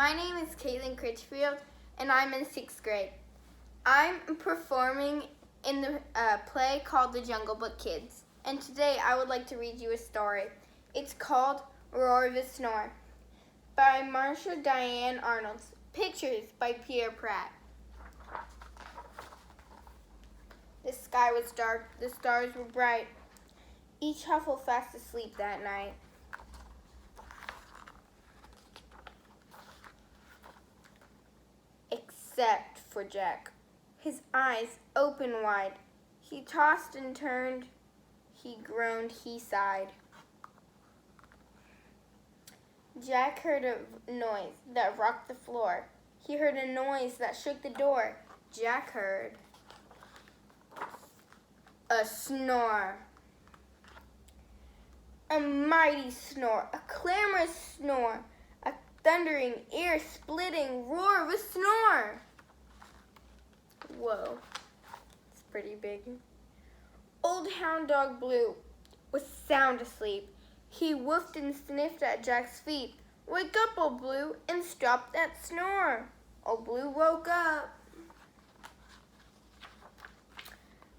My name is Kaitlyn Critchfield, and I'm in 6th grade. I'm performing in the play called The Jungle Book Kids, and today I would like to read you a story. It's called Roar the Snore by Marsha Diane Arnold. Pictures by Pierre Pratt. The sky was dark, the stars were bright. Each huffle fast asleep that night. Except for Jack. His eyes open wide. He tossed and turned. He groaned, he sighed. Jack heard a noise that rocked the floor. He heard a noise that shook the door. Jack heard a snore. A mighty snore, a clamorous snore, a thundering, ear-splitting roar of a snore. Whoa, it's pretty big. Old Hound Dog Blue was sound asleep. He woofed and sniffed at Jack's feet. Wake up, Old Blue, and stop that snore. Old Blue woke up.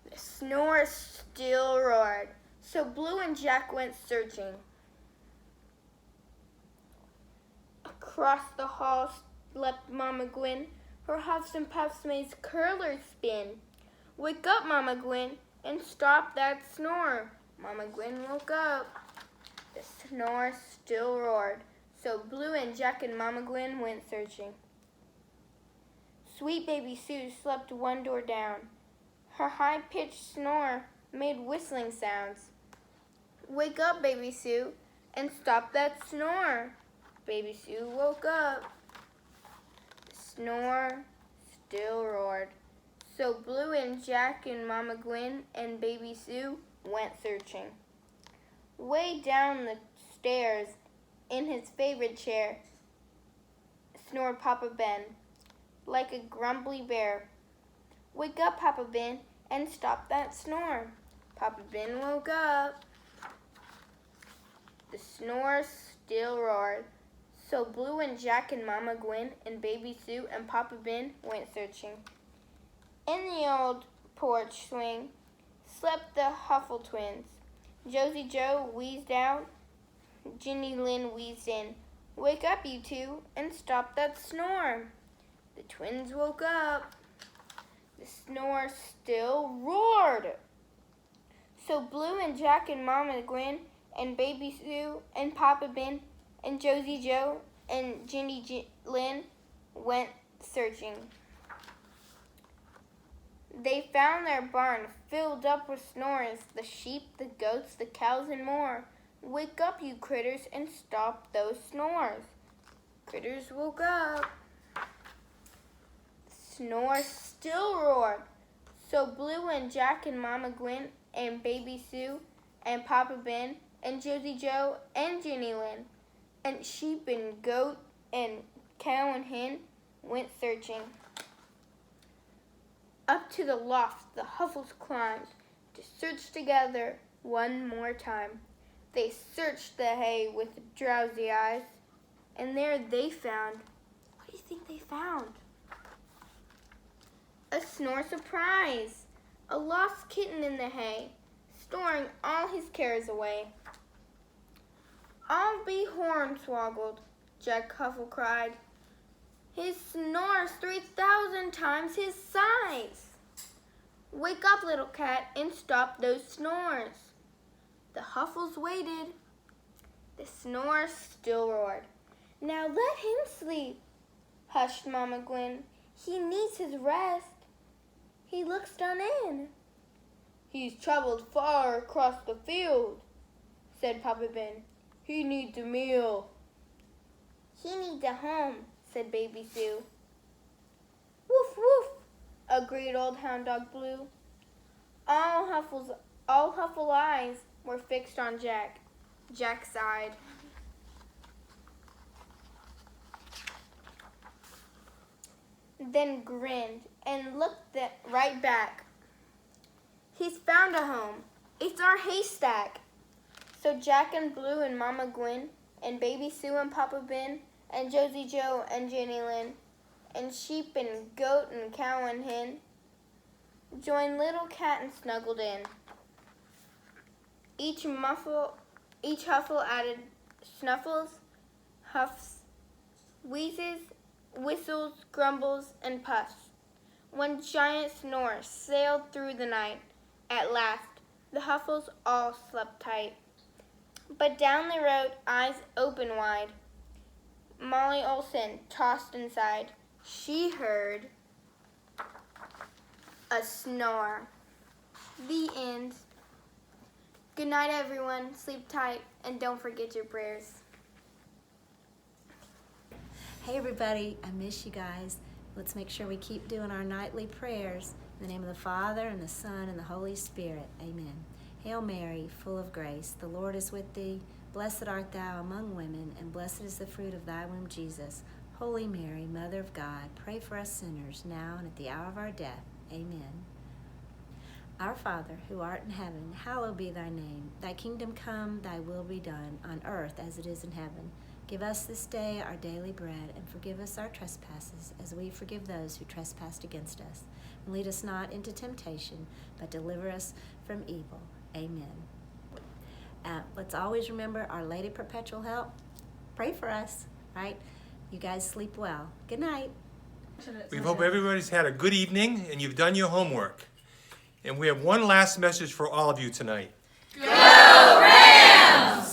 The snore still roared. So Blue and Jack went searching. Across the hall slept Mama Gwen. Her huffs and puffs made curlers spin. Wake up, Mama Gwen, and stop that snore. Mama Gwen woke up. The snore still roared. So Blue and Jack and Mama Gwen went searching. Sweet baby Sue slept one door down. Her high-pitched snore made whistling sounds. Wake up, baby Sue, and stop that snore. Baby Sue woke up. The snore still roared. So Blue and Jack and Mama Gwen and baby Sue went searching. Way down the stairs, in his favorite chair, snored Papa Ben, like a grumbly bear. Wake up, Papa Ben, and stop that snore. Papa Ben woke up. The snore still roared. So Blue and Jack and Mama Gwen and baby Sue and Papa Ben went searching. In the old porch swing slept the Huffle twins. Josie Joe wheezed out. Ginny Lynn wheezed in. Wake up, you two, and stop that snore. The twins woke up. The snore still roared. So Blue and Jack and Mama Gwen and baby Sue and Papa Ben and Josie Joe and Ginny Lynn went searching. They found their barn filled up with snores, the sheep, the goats, the cows, and more. Wake up, you critters, and stop those snores. Critters woke up. Snore still roared. So Blue and Jack and Mama Gwen and baby Sue and Papa Ben and Josie Joe and Ginny Lynn and sheep and goat and cow and hen went searching. Up to the loft the Huffles climbed to search together one more time. They searched the hay with drowsy eyes, and there they found, what do you think they found? A snore surprise! A lost kitten in the hay, storing all his cares away. I'll be hornswoggled, Jack Huffle cried. His snore's 3,000 times his size. Wake up, little cat, and stop those snores. The Huffles waited. The snore still roared. Now let him sleep, hushed Mama Gwen. He needs his rest. He looks done in. He's traveled far across the field, said Papa Ben. He needs a meal. He needs a home, said baby Sue. Woof, woof, agreed Old Hound Dog Blue. All Huffle eyes were fixed on Jack. Jack sighed. Then grinned and looked right back. He's found a home. It's our haystack. So Jack and Blue and Mama Gwen and baby Sue and Papa Ben and Josie Joe and Jenny Lynn, and sheep and goat and cow and hen, joined little cat and snuggled in. Each huffle added snuffles, huffs, wheezes, whistles, grumbles, and puffs. One giant snore sailed through the night. At last, the huffles all slept tight. But down they rode, eyes open wide. Molly Olson tossed inside. She heard a snore. The end. Good night, everyone. Sleep tight, and don't forget your prayers. Hey, everybody. I miss you guys. Let's make sure we keep doing our nightly prayers. In the name of the Father, and the Son, and the Holy Spirit. Amen. Hail Mary, full of grace, the Lord is with thee. Blessed art thou among women, and blessed is the fruit of thy womb, Jesus. Holy Mary, Mother of God, pray for us sinners, now and at the hour of our death. Amen. Our Father, who art in heaven, hallowed be thy name. Thy kingdom come, thy will be done, on earth as it is in heaven. Give us this day our daily bread, and forgive us our trespasses, as we forgive those who trespass against us. And lead us not into temptation, but deliver us from evil. Amen. Let's always remember Our Lady Perpetual Help. Pray for us, right? You guys sleep well. Good night. We hope everybody's had a good evening and you've done your homework. And we have one last message for all of you tonight. Go Rams!